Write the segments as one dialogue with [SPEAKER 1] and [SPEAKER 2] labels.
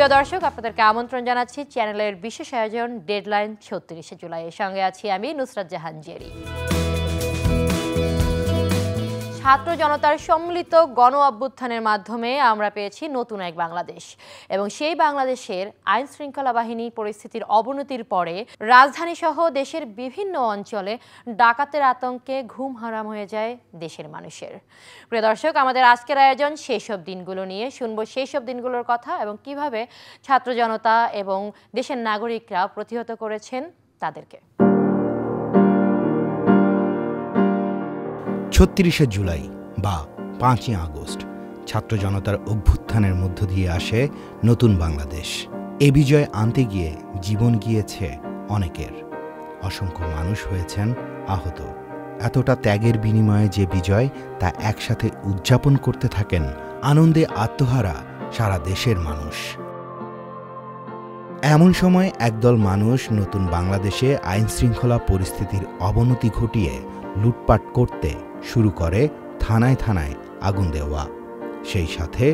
[SPEAKER 1] প্রিয় দর্শক, আপনাদেরকে আমন্ত্রণ জানাচ্ছি চ্যানেলের বিশেষ আয়োজন ডেডলাইন ৩৬শে জুলাই। এর সঙ্গে আছি আমি নুসরাত জাহান জেরি। ছাত্র জনতার সম্মিলিত গণ অভ্যুত্থানের মাধ্যমে আমরা পেয়েছি নতুন এক বাংলাদেশ, এবং সেই বাংলাদেশের আইন শৃঙ্খলা বাহিনী পরিস্থিতির অবনতির পরে রাজধানী সহ দেশের বিভিন্ন অঞ্চলে ডাকাতের আতঙ্কে ঘুম হারাম হয়ে যায় দেশের মানুষের। প্রিয় দর্শক, আমাদের আজকের আয়োজন সেই সব দিনগুলো নিয়ে। শুনবো সেই সব দিনগুলোর কথা এবং কিভাবে ছাত্র জনতা এবং দেশের নাগরিকরা প্রতিহত করেছেন তাদেরকে।
[SPEAKER 2] ৩৬শে জুলাই বা ৫ই আগস্ট ছাত্র জনতার অভ্যুত্থানের মধ্য দিয়ে আসে নতুন বাংলাদেশ। এ বিজয় আনতে গিয়ে জীবন গিয়েছে অনেকের, অসংখ্য মানুষ হয়েছেন আহত। এতটা ত্যাগের বিনিময়ে যে বিজয়, তা একসাথে উদযাপন করতে থাকেন আনন্দে আত্মহারা সারা দেশের মানুষ। এমন সময় একদল মানুষ নতুন বাংলাদেশে আইন শৃঙ্খলা পরিস্থিতির অবনতি ঘটিয়ে লুটপাট করতে শুরু করে, থানায় থানায় আগুন দেওয়া, সেই সাথে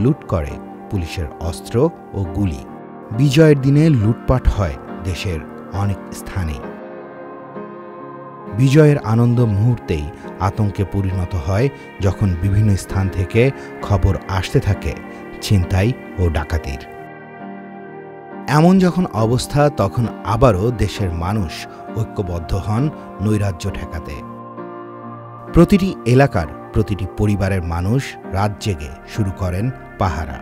[SPEAKER 2] লুট করে পুলিশের অস্ত্র ও গুলি। বিজয়ের দিনে লুটপাট হয় দেশের অনেক স্থানে। বিজয়ের আনন্দ মুহূর্তেই আতঙ্কে পরিণত হয় যখন বিভিন্ন স্থান থেকে খবর আসতে থাকে ছিনতাই ও ডাকাতির। এমন যখন অবস্থা, তখন আবারও দেশের মানুষ ঐক্যবদ্ধ হন নৈরাজ্য ঠেকাতে। প্রতিটি এলাকার প্রতিটি পরিবারের মানুষ রাত জেগে শুরু করেন পাহারা।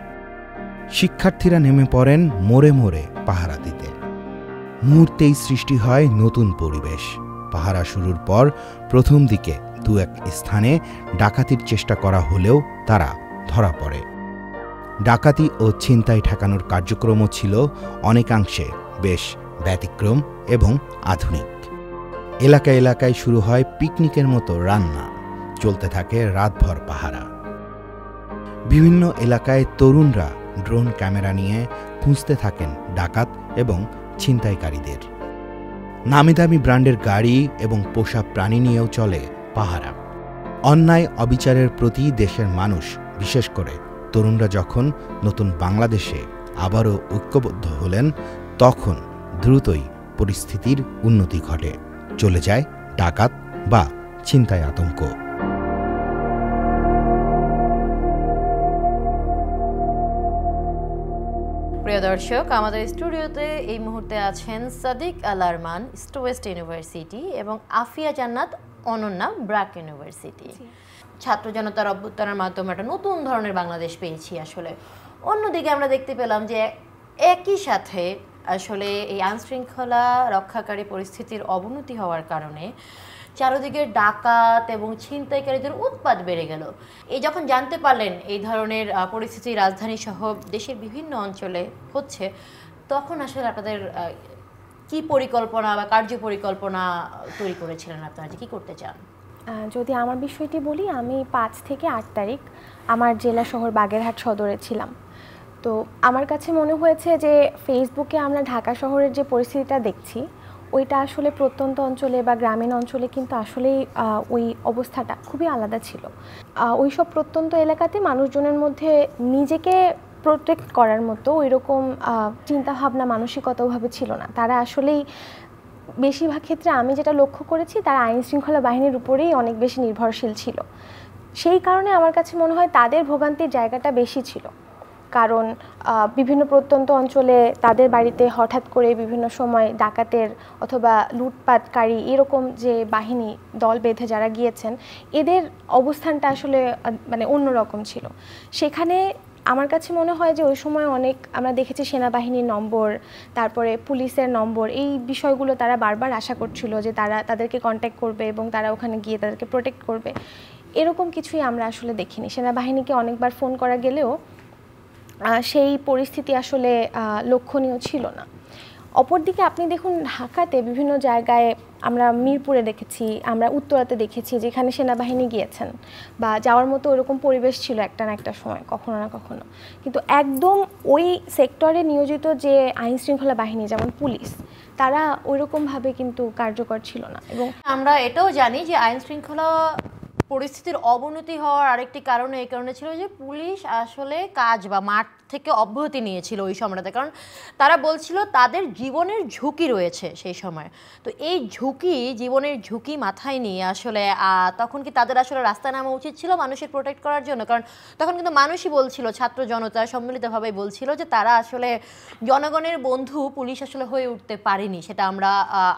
[SPEAKER 2] শিক্ষার্থীরা নেমে পড়েন মোড়ে মোড়ে পাহারা দিতে। মুহূর্তেই সৃষ্টি হয় নতুন পরিবেশ। পাহারা শুরুর পর প্রথম দিকে দু এক স্থানে ডাকাতির চেষ্টা করা হলেও তারা ধরা পড়ে। ডাকাতি ও ছিনতাই ঠেকানোর কার্যক্রমও ছিল অনেকাংশে বেশ ব্যতিক্রম এবং আধুনিক। এলাকায় এলাকায় শুরু হয় পিকনিকের মতো রান্না, চলতে থাকে রাতভর পাহারা। বিভিন্ন এলাকায় তরুণরা ড্রোন ক্যামেরা নিয়ে খুঁজতে থাকেন ডাকাত এবং ছিনতাইকারীদের। নামিদামি ব্র্যান্ডের গাড়ি এবং পোষা প্রাণী নিয়েও চলে পাহারা। অন্যায় অবিচারের প্রতি দেশের মানুষ, বিশেষ করে তরুণরা যখন নতুন বাংলাদেশে আবারও ঐক্যবদ্ধ হলেন, তখন দ্রুতই পরিস্থিতির উন্নতি ঘটে, চলে যায় ডাকাত বা ছিনতাই আতঙ্ক।
[SPEAKER 1] প্রিয় দর্শক, আমাদের স্টুডিওতে এই মুহূর্তে আছেন সাদিক আল আরমান, ইস্ট ওয়েস্ট ইউনিভার্সিটি, এবং আফিয়া জান্নাত অনন্যা, ব্র্যাক ইউনিভার্সিটি। ছাত্র জনতার অভ্যুত্থানের মাধ্যমে একটা নতুন ধরনের বাংলাদেশ পেয়েছি আসলে। অন্যদিকে আমরা দেখতে পেলাম যে একই সাথে আসলে এই আইনশৃঙ্খলা রক্ষাকারী পরিস্থিতির অবনতি হওয়ার কারণে চারদিকে ডাকাত এবং ছিনতাইকারীদের উৎপাত বেড়ে গেল। এই যখন জানতে পারলেন এই ধরনের পরিস্থিতি রাজধানী সহ দেশের বিভিন্ন অঞ্চলে হচ্ছে, তখন আসলে আপনাদের কি পরিকল্পনা বা কার্যপরিকল্পনা তৈরি করেছিলেন? আপনারা যে কী করতে চান?
[SPEAKER 3] যদি আমার বিষয়টি বলি, আমি 5 থেকে 8 তারিখ আমার জেলা শহর বাগেরহাট সদরে ছিলাম। তো আমার কাছে মনে হয়েছে যে ফেসবুকে আমরা ঢাকা শহরের যে পরিস্থিতিটা দেখছি, ওইটা আসলে প্রত্যন্ত অঞ্চলে বা গ্রামীণ অঞ্চলে কিন্তু আসলেই ওই অবস্থাটা খুবই আলাদা ছিল। ওই সব প্রত্যন্ত এলাকাতে মানুষজনের মধ্যে নিজেকে প্রোটেক্ট করার মতো ওইরকম চিন্তাভাবনা মানসিকতাভাবে ছিল না। তারা আসলেই বেশিরভাগ ক্ষেত্রে আমি যেটা লক্ষ্য করেছি, তারা আইন শৃঙ্খলা বাহিনীর উপরেই অনেক বেশি নির্ভরশীল ছিল। সেই কারণে আমার কাছে মনে হয় তাদের ভোগান্তির জায়গাটা বেশি ছিল। কারণ বিভিন্ন প্রত্যন্ত অঞ্চলে তাদের বাড়িতে হঠাৎ করে বিভিন্ন সময় ডাকাতের অথবা লুটপাটকারী এরকম যে বাহিনী দল বেঁধে যারা গিয়েছেন, এদের অবস্থানটা আসলে মানে অন্যরকম ছিল। সেখানে আমার কাছে মনে হয় যে ওই সময় অনেক আমরা দেখেছি সেনাবাহিনীর নম্বর, তারপরে পুলিশের নম্বর, এই বিষয়গুলো তারা বারবার আশা করছিল যে তারা তাদেরকে কন্ট্যাক্ট করবে এবং তারা ওখানে গিয়ে তাদেরকে প্রোটেক্ট করবে। এরকম কিছুই আমরা আসলে দেখিনি। সেনাবাহিনীকে অনেকবার ফোন করা গেলেও সেই পরিস্থিতি আসলে লক্ষণীয় ছিল না। অপরদিকে আপনি দেখুন, ঢাকাতে বিভিন্ন জায়গায় আমরা মিরপুরে দেখেছি, আমরা উত্তরাতে দেখেছি যেখানে সেনাবাহিনী গিয়েছেন বা যাওয়ার মতো ওরকম পরিবেশ ছিল একটা না একটা সময়, কখনো না কখনো। কিন্তু একদম ওই সেক্টরে নিয়োজিত যে আইন শৃঙ্খলা বাহিনী যেমন পুলিশ, তারা ওইরকমভাবে কিন্তু কার্যকর ছিল না। এবং
[SPEAKER 1] আমরা এটাও জানি যে আইন শৃঙ্খলা পরিস্থিতির অবনতি হওয়ার আরেকটি কারণ এই কারণে ছিল যে পুলিশ আসলে কাজ বা মাঠ থেকে অব্যাহতি নিয়েছিল ওই সময়টাতে, কারণ তারা বলছিল তাদের জীবনের ঝুঁকি রয়েছে সেই সময়। তো এই ঝুঁকি, জীবনের ঝুঁকি মাথায় নিয়ে আসলে তখন কি তাদের আসলে রাস্তায় নামা উচিত ছিল মানুষের প্রোটেক্ট করার জন্য? কারণ তখন কিন্তু মানুষই বলছিল, ছাত্র জনতা সম্মিলিতভাবে বলছিল যে তারা আসলে জনগণের বন্ধু পুলিশ আসলে হয়ে উঠতে পারেনি। সেটা আমরা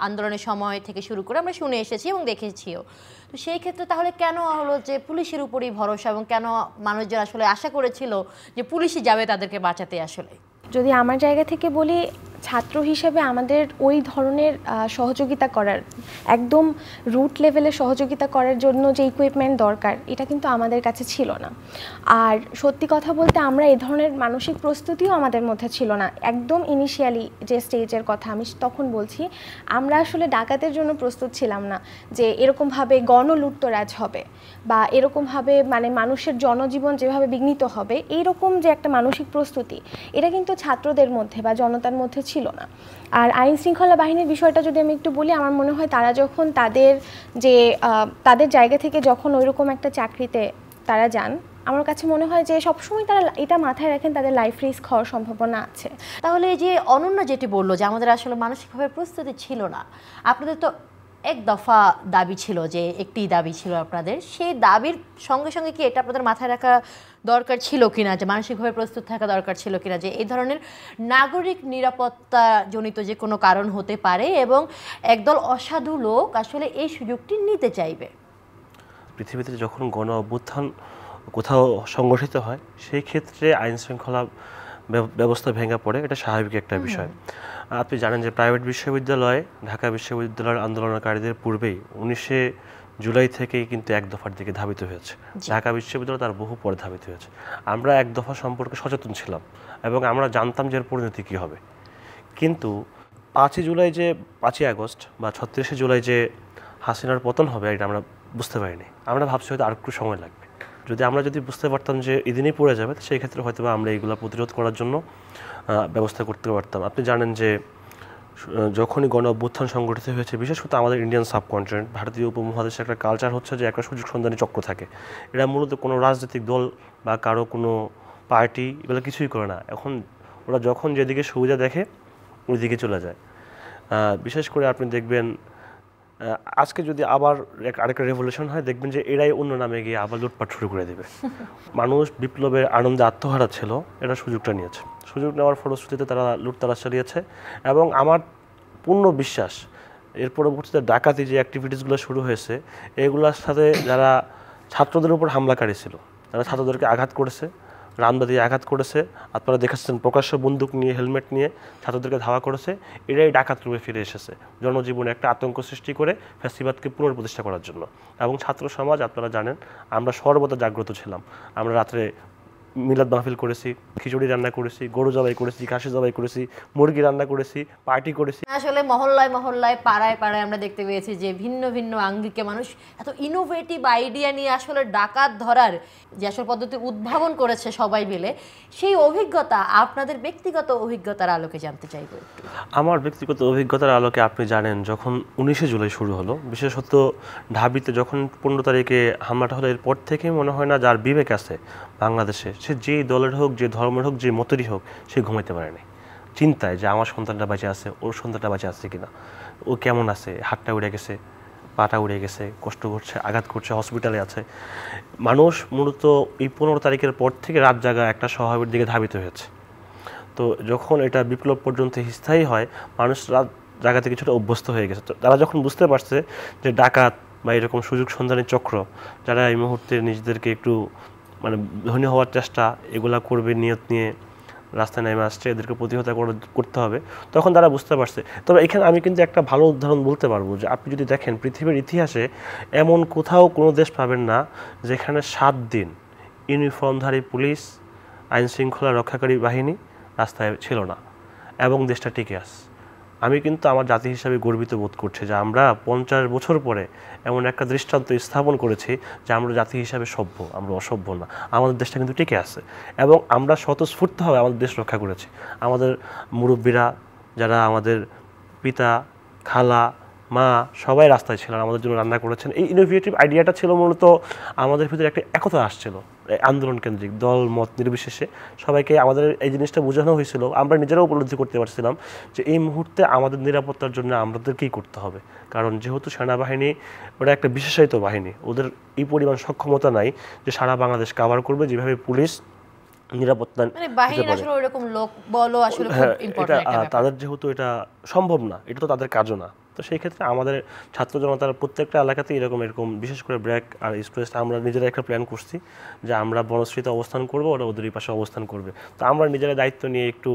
[SPEAKER 1] আন্দোলনের সময় থেকে শুরু করে আমরা শুনে এসেছি এবং দেখেছিও। তো সেই ক্ষেত্রে তাহলে কেন হলো যে পুলিশের উপরই ভরসা, এবং কেন মানুষজন আসলে আশা করেছিল যে পুলিশই যাবে তাদেরকে বাঁচাতে? আসলে
[SPEAKER 3] যদি আমার জায়গা থেকে বলি, ছাত্র হিসেবে আমাদের ওই ধরনের সহযোগিতা করার, একদম রুট লেভেলে সহযোগিতা করার জন্য যে ইকুইপমেন্ট দরকার, এটা কিন্তু আমাদের কাছে ছিল না। আর সত্যি কথা বলতে আমরা এই ধরনের মানসিক প্রস্তুতিও আমাদের মধ্যে ছিল না। একদম ইনিশিয়ালি যে স্টেজের কথা আমি তখন বলছি, আমরা আসলে ডাকাতের জন্য প্রস্তুত ছিলাম না যে এরকমভাবে গণলুটতরাজ হবে বা এরকমভাবে মানে মানুষের জনজীবন যেভাবে বিঘ্নিত হবে, এইরকম যে একটা মানসিক প্রস্তুতি, এটা কিন্তু ছাত্রদের মধ্যে বা জনতার মধ্যে ছিল না। আর আইন শৃঙ্খলা বাহিনীর বিষয়টা যদি আমি একটু বলি, আমার মনে হয় তারা যখন তাদের জায়গা থেকে যখন ওইরকম একটা চাকরিতে তারা যান, আমার কাছে মনে হয় যে সবসময় তারা এটা মাথায় রাখেন তাদের লাইফ রিস্ক হওয়ার সম্ভাবনা আছে।
[SPEAKER 1] তাহলে এই যে অনন্য যেটি বললো যে আমাদের আসলে মানসিকভাবে প্রস্তুতি ছিল না, আপনাদের তো এক দফা দাবি ছিল, যে একটি দাবি ছিল আপনাদের, সেই দাবির সঙ্গে সঙ্গে কি এটা আপনাদের মাথায় রাখা দরকার ছিল কিনা, যে মানসিকভাবে প্রস্তুত থাকা দরকার ছিল কিনা যে এই ধরনের নাগরিক নিরাপত্তা জনিত যে কোনো কারণ হতে পারে এবং একদল অসাধু লোক আসলে এই সুযোগটি নিতে চাইবে?
[SPEAKER 4] পৃথিবীতে যখন গণ অভ্যুত্থান কোথাও সংগঠিত হয়, সেই ক্ষেত্রে আইন শৃঙ্খলা ব্যবস্থা ভেঙে পড়ে, এটা স্বাভাবিক একটা বিষয়। আপনি জানেন যে প্রাইভেট বিশ্ববিদ্যালয়, ঢাকা বিশ্ববিদ্যালয়ের আন্দোলনকারীদের পূর্বেই 19 জুলাই থেকেই কিন্তু এক দফার দিকে ধাবিত হয়েছে। ঢাকা বিশ্ববিদ্যালয় তার বহু পরে ধাবিত হয়েছে। আমরা এক দফা সম্পর্কে সচেতন ছিলাম এবং আমরা জানতাম যে এর পরিণতি কী হবে। কিন্তু 5ই আগস্ট বা 36 জুলাই যে হাসিনার পতন হবে, এটা আমরা বুঝতে পারিনি। আমরা ভাবছি হয়তো আর একটু সময় লাগবে। আমরা যদি বুঝতে পারতাম যে এদিনই পড়ে যাবে, সেই ক্ষেত্রে হয়তো আমরা এইগুলো প্রতিরোধ করার জন্য ব্যবস্থা করতে পারতাম। আপনি জানেন যে যখনই গণ অভ্যুত্থান সংগঠিত হয়েছে, বিশেষত আমাদের ইন্ডিয়ান সাবকন্টিনেন্ট, ভারতীয় উপমহাদেশে একটা কালচার হচ্ছে যে একটা সুযোগ সন্ধানী চক্র থাকে। এরা মূলত কোনো রাজনৈতিক দল বা কারো কোনো পার্টি এগুলো কিছুই করে না। এখন ওরা যখন যেদিকে সুবিধা দেখে ওই দিকে চলে যায়। বিশেষ করে আপনি দেখবেন আজকে যদি আবার আরেকটা রেভলিউশন হয়, দেখবেন যে এরাই অন্য নামে গিয়ে আবার লুটপাট শুরু করে দেবে। মানুষ বিপ্লবের আনন্দে আত্মহারা ছিল, এরা সুযোগটা নিয়েছে। সুযোগ নেওয়ার ফলশ্রুতিতে তারা লুটতারাজ চালিয়েছে এবং আমার পূর্ণ বিশ্বাস এর পরবর্তীতে ডাকাতি যে অ্যাক্টিভিটিসগুলো শুরু হয়েছে, এগুলোর সাথে যারা ছাত্রদের উপর হামলাকারী ছিল, যারা ছাত্রদেরকে আঘাত করেছে, রামদা দিয়ে আঘাত করেছে, আপনারা দেখেছেন প্রকাশ্য বন্দুক নিয়ে, হেলমেট নিয়ে ছাত্রদেরকে ধাওয়া করেছে, এরাই ডাকাত রূপে ফিরে এসেছে জনজীবনে একটা আতঙ্ক সৃষ্টি করে ফ্যাসিবাদকে পুনর্প্রতিষ্ঠা করার জন্য। এবং ছাত্র সমাজ, আপনারা জানেন, আমরা সর্বদা জাগ্রত ছিলাম। আমরা রাত্রে মিলাদ মাহফিল করেছি, খিচুড়ি রান্না করেছি, গরু জবাই করেছি, খাসি জবাই করেছি, মুরগি রান্না করেছি, পার্টি করেছি।
[SPEAKER 1] আসলে মহল্লায় মহল্লায়, পাড়ায় পাড়ায় আমরা দেখতে পেয়েছি যে ভিন্ন ভিন্ন আঙ্গিকে মানুষ এত ইনোভেটিভ আইডিয়া নিয়ে আসলে ডাকাত ধরার যে আসল পদ্ধতি উদ্ভাবন করেছে সবাই মিলে। সেই অভিজ্ঞতা, আপনাদের ব্যক্তিগত অভিজ্ঞতার আলোকে জানতে চাইব একটু।
[SPEAKER 4] আমার ব্যক্তিগত অভিজ্ঞতার আলোকে আপনি জানেন, যখন 19 জুলাই শুরু হলো, বিশেষত ঢাবিতে যখন 15 তারিখে হামলাটা হলো, এরপর থেকেই মনে হয় না যার বিবেক আছে বাংলাদেশে, সে যেই দলের হোক, যে ধর্মের হোক, যে মতেরই হোক, সে ঘুমাইতে পারেনি চিন্তায় যে আমার সন্তানটা বেঁচে আছে, ওর সন্তানটা বেঁচে আছে কিনা, ও কেমন আছে, হাতটা উড়ে গেছে, পাটা উড়ে গেছে, কষ্ট করছে, আঘাত করছে, হসপিটালে আছে। মানুষ মূলত এই 15 তারিখের পর থেকে রাত জাগা একটা স্বভাবের দিকে ধাবিত হয়েছে। তো যখন এটা বিপ্লব পর্যন্ত স্থায়ী হয়, মানুষ রাত জায়গাতে কিছুটা অভ্যস্ত হয়ে গেছে। তো তারা যখন বুঝতে পারছে যে ডাকাত বা এরকম সুযোগ সন্ধানী চক্র, যারা এই মুহূর্তে নিজেদেরকে একটু মানে ধনী হওয়ার চেষ্টা এগুলা করবে নিয়ত নিয়ে রাস্তায় নেমে আসছে, এদেরকে প্রতিহত করতে হবে, তখন তারা বুঝতে পারছে। তবে এখানে আমি কিন্তু একটা ভালো উদাহরণ বলতে পারবো যে আপনি যদি দেখেন পৃথিবীর ইতিহাসে এমন কোথাও কোনো দেশ পাবেন না যেখানে 7 দিন ইউনিফর্মধারী পুলিশ, আইন শৃঙ্খলা রক্ষাকারী বাহিনী রাস্তায় ছিল না এবং দেশটা টিকে আছে। আমি কিন্তু আমার জাতি হিসাবে গর্বিত বোধ করছি যে আমরা 50 বছর পরে এমন একটা দৃষ্টান্ত স্থাপন করেছি যে আমরা জাতি হিসাবে সভ্য, আমরা অসভ্য না। আমাদের দেশটা কিন্তু টিকে আছে এবং আমরা স্বতঃস্ফূর্তভাবে আমাদের দেশ রক্ষা করেছি। আমাদের মুরব্বীরা, যারা আমাদের পিতা, খালা, মা সবাই রাস্তায় ছিলেন, আমাদের জন্য রান্না করেছেন। এই ইনোভেটিভ আইডিয়াটা ছিল মূলত আমাদের ভিতরে একটা একতা আসছিল, আন্দোলন কেন্দ্রিক দল মত নির্বিশেষে সবাইকে আমাদের এই জিনিসটা বোঝানো হয়েছিল। আমরা নিজেরাও উপলব্ধি করতে পারছিলাম যে এই মুহূর্তে আমাদের নিরাপত্তার জন্য আমাদেরকেই করতে হবে, কারণ যেহেতু সেনাবাহিনী ওটা একটা বিশেষায়িত বাহিনী, ওদের এই পরিমাণ সক্ষমতা নাই যে সারা বাংলাদেশ কভার করবে যেভাবে পুলিশ নিরাপত্তা,
[SPEAKER 1] মানে বাহিনীর আসলে ওরকম লোক বলো আসলে খুব ইম্পর্টেন্ট একটা ব্যাপার।
[SPEAKER 4] তাদের যেহেতু এটা সম্ভব না, এটা তো তাদের কাজও না। তো সেই ক্ষেত্রে আমাদের ছাত্র জনতার প্রত্যেকটা এলাকাতে এরকম বিশেষ করে ব্র্যাক আর ইস্ট ওয়েস্ট আমরা নিজেরা একটা প্ল্যান করছি যে আমরা বনশ্রীতে অবস্থান করবো, ওরা ওদের পাশে অবস্থান করবে। তো আমরা নিজেরা দায়িত্ব নিয়ে একটু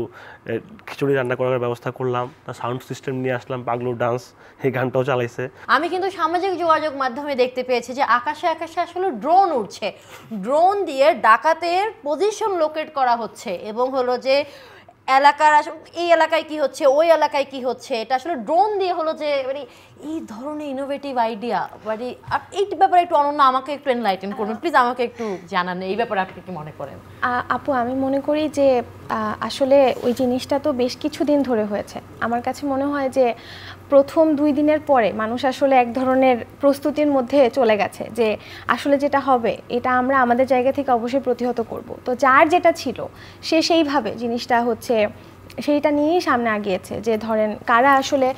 [SPEAKER 4] খিচুড়ি রান্না করার ব্যবস্থা করলাম, সাউন্ড সিস্টেম নিয়ে আসলাম, পাগলু ডান্স এই গানটাও চালাইছে।
[SPEAKER 1] আমি কিন্তু সামাজিক যোগাযোগ মাধ্যমে দেখতে পেয়েছি যে আকাশে আকাশে আসলে ড্রোন উঠছে, ড্রোন দিয়ে ডাকাতের পজিশন লোকেট করা হচ্ছে এবং হলো যে এলাকার এই এলাকায় কি হচ্ছে, ওই এলাকায় কি হচ্ছে, এটা আসলে ড্রোন দিয়ে হলো যে মানে এই ধরনের ইনোভেটিভ আইডিয়া। মানে এই ব্যাপারে একটু অনন্য আমাকে একটু এনলাইটেন করবেন প্লিজ, আমাকে একটু জানান এই ব্যাপারে আপনি কি মনে করেন?
[SPEAKER 3] আপু আমি মনে করি যে আসলে ওই জিনিসটা তো বেশ কিছুদিন ধরে হয়েছে। আমার কাছে মনে হয় যে প্রথম 2 দিনের পরে মানুষ আসলে এক ধরনের প্রস্তুতির মধ্যে চলে গেছে যে আসলে যেটা হবে এটা আমরা আমাদের জায়গা থেকে অবশ্যই প্রতিহত করব। তো যার যেটা ছিল সে সেইভাবে জিনিসটা হচ্ছে সেইটা নিয়েই সামনে আগিয়েছে। যে ধরেন কারা আসলে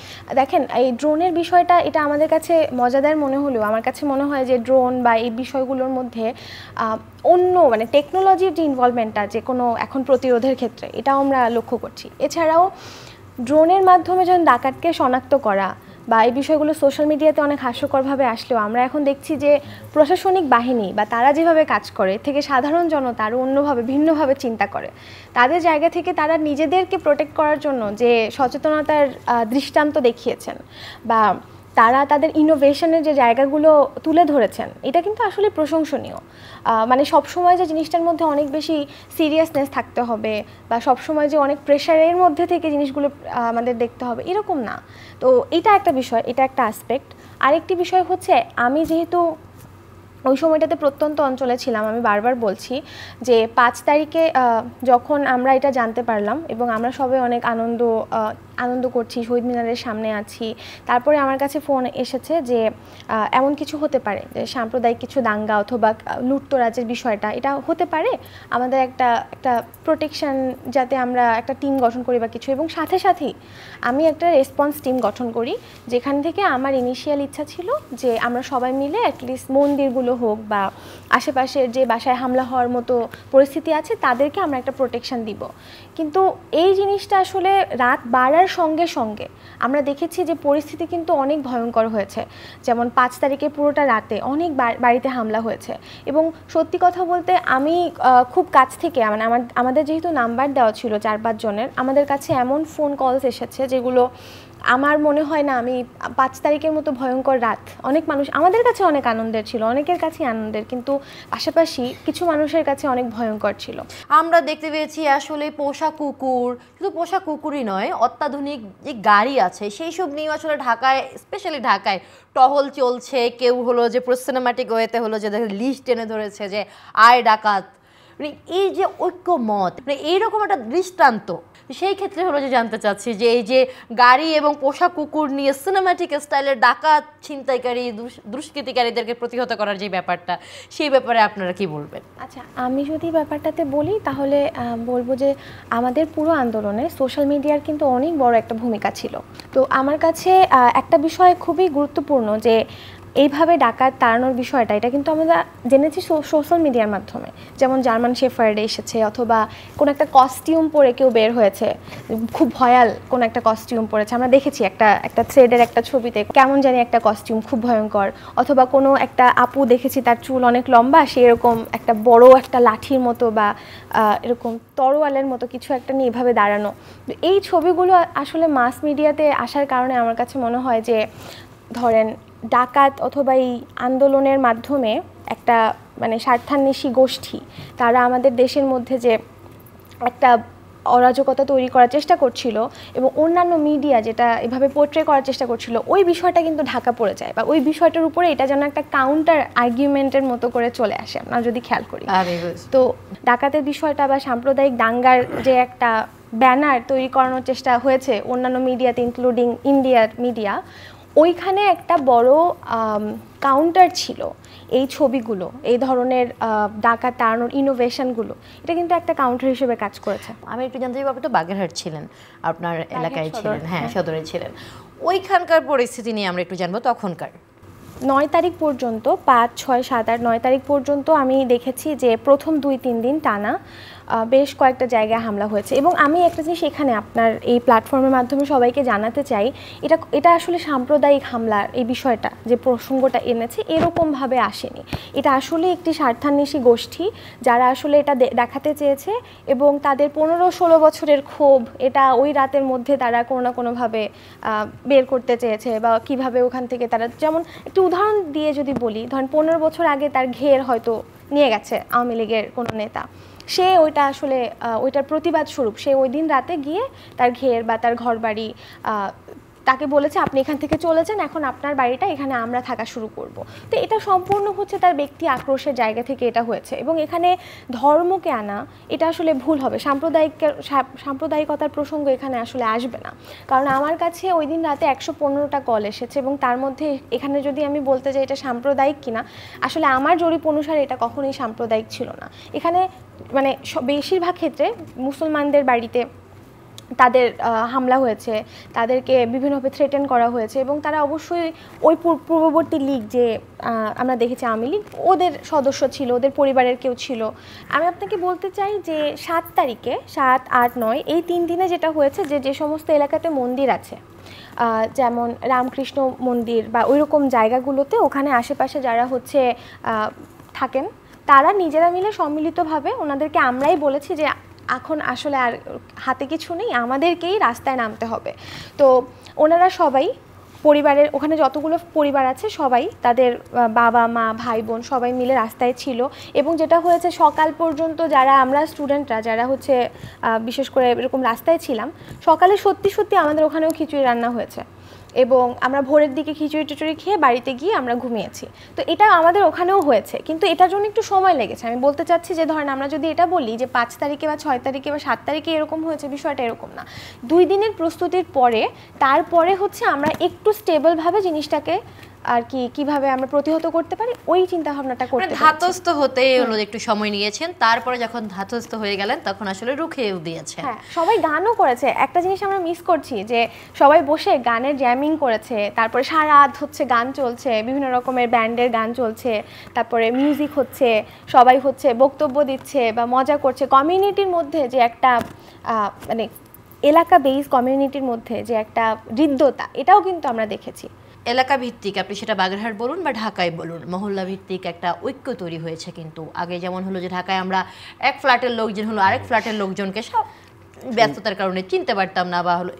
[SPEAKER 3] দেখেন এই ড্রোনের বিষয়টা, এটা আমাদের কাছে মজাদার মনে হলেও আমার কাছে মনে হয় যে ড্রোন বা এই বিষয়গুলোর মধ্যে অন্য মানে টেকনোলজির যে ইনভলভমেন্টটা যে কোনো এখন প্রতিরোধের ক্ষেত্রে এটাও আমরা লক্ষ্য করছি। এছাড়াও ড্রোনের মাধ্যমে যখন ডাকাতকে শনাক্ত করা বা এই বিষয়গুলো সোশ্যাল মিডিয়াতে অনেক হাস্যকরভাবে আসলেও আমরা এখন দেখছি যে প্রশাসনিক বাহিনী বা তারা যেভাবে কাজ করে থেকে সাধারণ জনতা আরও অন্যভাবে ভিন্নভাবে চিন্তা করে। তাদের জায়গা থেকে তারা নিজেদেরকে প্রোটেক্ট করার জন্য যে সচেতনতার দৃষ্টান্ত দেখিয়েছেন বা তারা তাদের ইনোভেশনের যে জায়গাগুলো তুলে ধরেছেন, এটা কিন্তু আসলে প্রশংসনীয়। মানে সবসময় যে জিনিসটার মধ্যে অনেক বেশি সিরিয়াসনেস থাকতে হবে বা সবসময় যে অনেক প্রেশারের মধ্যে থেকে জিনিসগুলো আমাদের দেখতে হবে এরকম না। তো এটা একটা বিষয়, এটা একটা অ্যাসপেক্ট। আরেকটি বিষয় হচ্ছে আমি যেহেতু ওই সময়টাতে প্রত্যন্ত অঞ্চলে ছিলাম, আমি বারবার বলছি যে 5 তারিখে যখন আমরা এটা জানতে পারলাম এবং আমরা সবাই অনেক আনন্দ করছি, শহীদ মিনারের সামনে আছি, তারপরে আমার কাছে ফোন এসেছে যে এমন কিছু হতে পারে যে সাম্প্রদায়িক কিছু দাঙ্গা অথবা লুটতরাজের বিষয়টা এটা হতে পারে, আমাদের একটা প্রোটেকশন যাতে আমরা একটা টিম গঠন করি বা কিছু। এবং সাথে সাথেই আমি একটা রেসপন্স টিম গঠন করি, যেখান থেকে আমার ইনিশিয়াল ইচ্ছা ছিল যে আমরা সবাই মিলে অ্যাটলিস্ট মন্দিরগুলো হোক বা আশেপাশের যে বাসায় হামলা হওয়ার মতো পরিস্থিতি আছে তাদেরকে আমরা একটা প্রোটেকশন দিব। কিন্তু এই জিনিসটা আসলে রাত বাড়ার সঙ্গে সঙ্গে আমরা দেখেছি যে পরিস্থিতি কিন্তু অনেক ভয়ঙ্কর হয়েছে। যেমন 5 তারিখে পুরোটা রাতে অনেক বাড়িতে হামলা হয়েছে এবং সত্যি কথা বলতে আমি খুব কাছ থেকে মানে আমাদের যেহেতু নাম্বার দেওয়া ছিল 4-5 জনের, আমাদের কাছে এমন ফোন কলস এসেছে যেগুলো আমার মনে হয় না আমি 5 তারিখের মতো ভয়ঙ্কর রাত অনেক মানুষ আমাদের কাছে অনেক আনন্দের ছিল, অনেকের কাছে আনন্দের, কিন্তু পাশাপাশি কিছু মানুষের কাছে অনেক ভয়ঙ্কর ছিল।
[SPEAKER 1] আমরা দেখতে পেয়েছি আসলে পোষা কুকুর, শুধু পোষা কুকুরই নয় অত্যাধুনিক যে গাড়ি আছে সেই সব নিয়ে আসলে ঢাকায়, স্পেশালি ঢাকায় টহল চলছে। কেউ হলো যে সিনেমাটিক ওয়েতে হলো যে লিস্ট টেনে ধরেছে যে আয় ডাকাত, মানে এই যে ঐক্যমত, মানে এইরকম একটা দৃষ্টান্ত। সেই ক্ষেত্রে হলো যে জানতে চাচ্ছি যে এই যে গাড়ি এবং পোষা কুকুর নিয়ে সিনেমাটিক স্টাইলের ডাকাত, ছিনতাইকারী, দুষ্কৃতিকারীদেরকে প্রতিহত করার যে ব্যাপারটা, সেই ব্যাপারে আপনারা কি বলবেন?
[SPEAKER 3] আচ্ছা, আমি যদি ব্যাপারটাতে বলি তাহলে বলবো যে আমাদের পুরো আন্দোলনে সোশ্যাল মিডিয়ার কিন্তু অনেক বড় একটা ভূমিকা ছিল। তো আমার কাছে একটা বিষয় খুবই গুরুত্বপূর্ণ যে এইভাবে ডাকাত তাড়ানোর বিষয়টা, এটা কিন্তু আমরা জেনেছি সোশ্যাল মিডিয়ার মাধ্যমে। যেমন জার্মান শেফার্ড এসেছে অথবা কোনো একটা কস্টিউম পরে কেউ বের হয়েছে, খুব ভয়াল কোনো একটা কস্টিউম পরেছে, আমরা দেখেছি একটা থ্রেডের একটা ছবিতে কেমন জানি একটা কস্টিউম খুব ভয়ঙ্কর, অথবা কোনো একটা আপু দেখেছি তার চুল অনেক লম্বা, সে এরকম একটা বড় একটা লাঠির মতো বা এরকম তরোয়ালের মতো কিছু একটা নিয়ে এভাবে দাঁড়ানো। এই ছবিগুলো আসলে মাস মিডিয়াতে আসার কারণে আমার কাছে মনে হয় যে ধরেন ডাকাত অথবা এই আন্দোলনের মাধ্যমে একটা মানে স্বার্থান্বেষী গোষ্ঠী তারা আমাদের দেশের মধ্যে যে একটা অরাজকতা তৈরি করার চেষ্টা করছিল এবং অন্যান্য মিডিয়া যেটা এভাবে পোর্ট্রে করার চেষ্টা করছিল, ওই বিষয়টা কিন্তু ঢাকা পড়ে যায় বা ওই বিষয়টার উপরে এটা যেন একটা কাউন্টার আর্গুমেন্টের মতো করে চলে আসে আমরা যদি খেয়াল করি। তো ডাকাতের বিষয়টা বা সাম্প্রদায়িক দাঙ্গার যে একটা ব্যানার তৈরি করানোর চেষ্টা হয়েছে অন্যান্য মিডিয়াতে, ইনক্লুডিং ইন্ডিয়ার মিডিয়া, ওইখানে একটা বড় কাউন্টার ছিল। এই ছবিগুলো, এই ধরনের ডাকাত তাড়ানোর ইনোভেশনগুলো, এটা কিন্তু একটা কাউন্টার হিসেবে কাজ করেছে।
[SPEAKER 1] আমি একটু জানতে চাই, আপনি তো বাগেরহাট ছিলেন, আপনার এলাকায় ছিলেন, হ্যাঁ সদরে ছিলেন, ওইখানকার পরিস্থিতি নিয়ে আমরা একটু জানবো। তখনকার
[SPEAKER 3] 9 তারিখ পর্যন্ত, 5, 6, 7, 8, 9 তারিখ পর্যন্ত আমি দেখেছি যে প্রথম 2-3 দিন টানা বেশ কয়েকটা জায়গায় হামলা হয়েছে। এবং আমি একটা জিনিস এখানে আপনার এই প্ল্যাটফর্মের মাধ্যমে সবাইকে জানাতে চাই, এটা আসলে সাম্প্রদায়িক হামলার এই বিষয়টা যে প্রসঙ্গটা এনেছে এরকমভাবে আসেনি। এটা আসলে একটি স্বার্থান্বেষী গোষ্ঠী যারা আসলে এটা দেখাতে চেয়েছে, এবং তাদের 15-16 বছরের ক্ষোভ এটা ওই রাতের মধ্যে তারা কোনো না কোনোভাবে বের করতে চেয়েছে, বা কিভাবে ওখান থেকে তারা, যেমন একটু উদাহরণ দিয়ে যদি বলি, ধরেন 15 বছর আগে তার ঘের হয়তো নিয়ে গেছে আওয়ামী লীগের কোনো নেতা, সে ওইটা আসলে ওইটার প্রতিবাদ স্বরূপ সে ওই দিন রাতে গিয়ে তার ঘের বা তার ঘর বাড়ি তাকে বলেছে আপনি এখান থেকে চলে যান, এখন আপনার বাড়িটা এখানে আমরা থাকা শুরু করব। তো এটা সম্পূর্ণ হচ্ছে তার ব্যক্তি আক্রোশের জায়গা থেকে এটা হয়েছে, এবং এখানে ধর্মকে আনা এটা আসলে ভুল হবে। সাম্প্রদায়িকতার প্রসঙ্গ এখানে আসলে আসবে না, কারণ আমার কাছে ওই দিন রাতে 115টা কল এসেছে, এবং তার মধ্যে এখানে যদি আমি বলতে যাই এটা সাম্প্রদায়িক কিনা, আসলে আমার জরিপ অনুসারে এটা কখনোই সাম্প্রদায়িক ছিল না। এখানে মানে বেশিরভাগ ক্ষেত্রে মুসলমানদের বাড়িতে তাদের হামলা হয়েছে, তাদেরকে বিভিন্নভাবে থ্রেটেন করা হয়েছে, এবং তারা অবশ্যই ওই পূর্ববর্তী লীগ যে আমরা দেখেছি আওয়ামী লীগ, ওদের সদস্য ছিল, ওদের পরিবারের কেউ ছিল। আমি আপনাকে বলতে চাই যে 7 তারিখে, 7, 8, 9 এই 3 দিনে যেটা হয়েছে, যে সমস্ত এলাকাতে মন্দির আছে, যেমন রামকৃষ্ণ মন্দির বা ওইরকম জায়গাগুলোতে, ওখানে আশেপাশে যারা হচ্ছে থাকেন, তারা নিজেরা মিলে সম্মিলিতভাবে ওনাদেরকে আমরাই বলেছি যে এখন আসলে আর হাতে কিছু নেই, আমাদেরকেই রাস্তায় নামতে হবে। তো ওনারা সবাই পরিবারের, ওখানে যতগুলো পরিবার আছে সবাই, তাদের বাবা মা ভাই বোন সবাই মিলে রাস্তায় ছিল। এবং যেটা হয়েছে, সকাল পর্যন্ত যারা আমরা স্টুডেন্টরা যারা হচ্ছে বিশেষ করে এরকম রাস্তায় ছিলাম, সকালে সত্যি সত্যি আমাদের ওখানেও খিচুড়ি রান্না হয়েছে, এবং আমরা ভোরের দিকে খিচুড়ি টিচুড়ি খেয়ে বাড়িতে গিয়ে আমরা ঘুমিয়েছি। তো এটা আমাদের ওখানেও হয়েছে, কিন্তু এটার জন্য একটু সময় লেগেছে। আমি বলতে চাচ্ছি যে ধরেন আমরা যদি এটা বলি যে 5 তারিখে বা 6 তারিখে বা 7 তারিখে এরকম হয়েছে, বিষয়টা এরকম না। 2 দিনের প্রস্তুতির পরে, তারপরে হচ্ছে আমরা একটু স্টেবলভাবে জিনিসটাকে আর কি কিভাবে আমরা প্রতিহত করতে পারি ওই চিন্তা ভাবনাটা করতে পারি।
[SPEAKER 1] ধাতস্থ হতে হলো একটু সময় নিয়েছেন, তারপরে যখন ধাতস্থ হয়ে গেলেন তখন আসলে রুখেও দিয়েছেন।
[SPEAKER 3] হ্যাঁ, সবাই গানও করেছে। একটা জিনিস আমরা মিস করছি যে সবাই বসে গানের জ্যামিং করেছে, তারপরে সারা রাত হচ্ছে গান চলছে, বিভিন্ন রকমের ব্যান্ডের গান চলছে, তারপরে মিউজিক হচ্ছে, সবাই হচ্ছে বক্তব্য দিচ্ছে বা মজা করছে। কমিউনিটির মধ্যে যে একটা মানে এলাকা বেস কমিউনিটির মধ্যে যে একটা হৃদ্যতা, এটাও কিন্তু আমরা দেখেছি।
[SPEAKER 1] এলাকা ভিত্তিক, আপনি সেটা বাগেরহাট বলুন বা ঢাকায় বলুন, মহল্লা ভিত্তিক একটা ঐক্য তৈরি হয়েছে। কিন্তু আগে যেমন হলো যে ঢাকায় আমরা এক ফ্ল্যাটের লোকজন হলো আরেক ফ্ল্যাটের লোকজনকে সব ব্যস্ততার কারণে চিনতে পারতাম না, বা হলো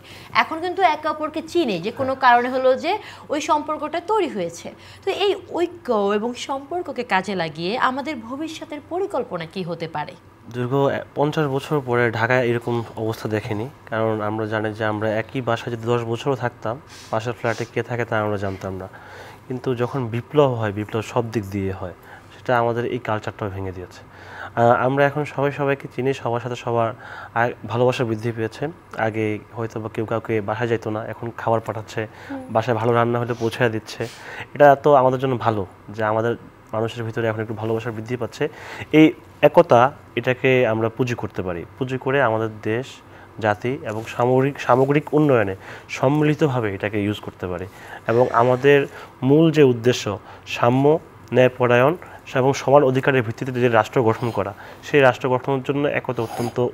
[SPEAKER 1] এখন কিন্তু একে অপরকে চিনে, যে কোনো কারণে হলো যে ওই সম্পর্কটা তৈরি হয়েছে। তো এই ঐক্য এবং সম্পর্ককে কাজে লাগিয়ে আমাদের ভবিষ্যতের পরিকল্পনা কি হতে পারে?
[SPEAKER 4] দীর্ঘ 50 বছর পরে ঢাকায় এরকম অবস্থা দেখেনি, কারণ আমরা জানি যে আমরা একই বাসায় যদি 10 বছরও থাকতাম, পাশের ফ্ল্যাটে কে থাকে তা আমরা জানতাম না। কিন্তু যখন বিপ্লব হয়, বিপ্লব সব দিক দিয়ে হয়, সেটা আমাদের এই কালচারটাও ভেঙে দিয়েছে। আমরা এখন সবাইকে চিনি, সবার সাথে সবার ভালোবাসা বৃদ্ধি পেয়েছে। আগে হয়তো বা কেউ কাউকে বাসায় যেত না, এখন খাবার পাঠাচ্ছে, বাসায় ভালো রান্না হলে পৌঁছে দিচ্ছে। এটা তো আমাদের জন্য ভালো যে আমাদের মানুষের ভিতরে এখন একটু ভালোবাসা বৃদ্ধি পাচ্ছে। এই একতা, এটাকে আমরা পুঁজি করতে পারি, পুঁজি করে আমাদের দেশ, জাতি এবং সামগ্রিক উন্নয়নে সম্মিলিতভাবে এটাকে ইউজ করতে পারি। এবং আমাদের মূল যে উদ্দেশ্য, সাম্য, ন্যায়পরায়ণ এবং সমান অধিকারের ভিত্তিতে যে রাষ্ট্র গঠন করা, সেই রাষ্ট্র গঠনের জন্য একতা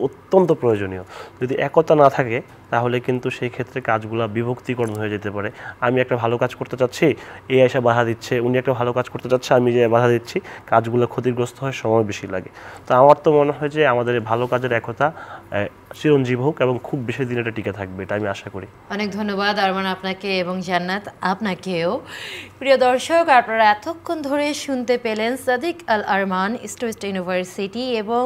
[SPEAKER 4] অত্যন্ত প্রয়োজনীয়। যদি একতা না থাকে তাহলে কিন্তু সেই ক্ষেত্রে কাজগুলো বিভক্তিকরণ হয়ে যেতে পারে। আমি একটা ভালো কাজ করতে চাচ্ছি, এ এসে বাধা দিচ্ছে, উনি একটা ভালো কাজ করতে চাচ্ছে, আমি যে বাধা দিচ্ছি, কাজগুলো ক্ষতিগ্রস্ত হয়, সময় বেশি লাগে। তো আমার তো মনে হয় যে আমাদের ভালো কাজের একতা চিরঞ্জীব হোক এবং খুব বেশি দিন এটা টিকে থাকবে, এটা আমি আশা করি।
[SPEAKER 1] অনেক ধন্যবাদ আরমান আপনাকে এবং জান্নাত আপনাকেও। প্রিয় দর্শক, আপনারা এতক্ষণ ধরে শুনতে পেলেন সাদিক আল আরমান, ইস্ট ওয়েস্ট ইউনিভার্সিটি, এবং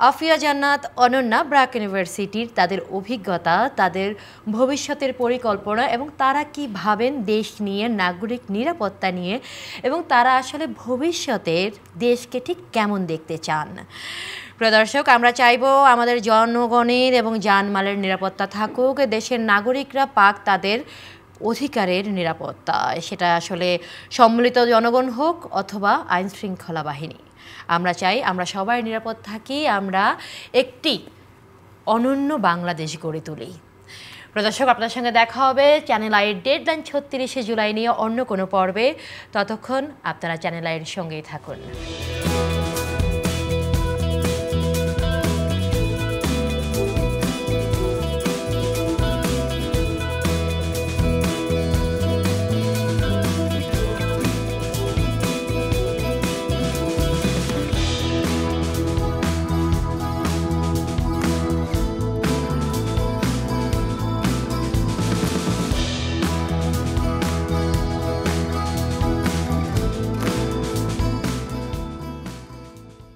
[SPEAKER 1] আফিয়া জান্নাত অনন্যা, ব্র্যাক ইউনিভার্সিটির তাদের অভিজ্ঞতা, তাদের ভবিষ্যতের পরিকল্পনা এবং তারা কি ভাবেন দেশ নিয়ে, নাগরিক নিরাপত্তা নিয়ে, এবং তারা আসলে ভবিষ্যতের দেশকে ঠিক কেমন দেখতে চান। প্রিয় দর্শক, আমরা চাইবো আমাদের জনগণের এবং জানমালের নিরাপত্তা থাকুক, দেশের নাগরিকরা পাক তাদের অধিকারের নিরাপত্তা, সেটা আসলে সম্মিলিত জনগণ হোক অথবা আইন শৃঙ্খলা বাহিনী। আমরা চাই আমরা সবাই নিরাপদ থাকি, আমরা একটি অনন্য বাংলাদেশ গড়ে তুলি। প্রদর্শক, আপনার সঙ্গে দেখা হবে চ্যানেল আইয়ের ডেডলাইন 36শে জুলাই নিয়ে অন্য কোনো পর্বে। ততক্ষণ আপনারা চ্যানেল আইয়ের সঙ্গেই থাকুন।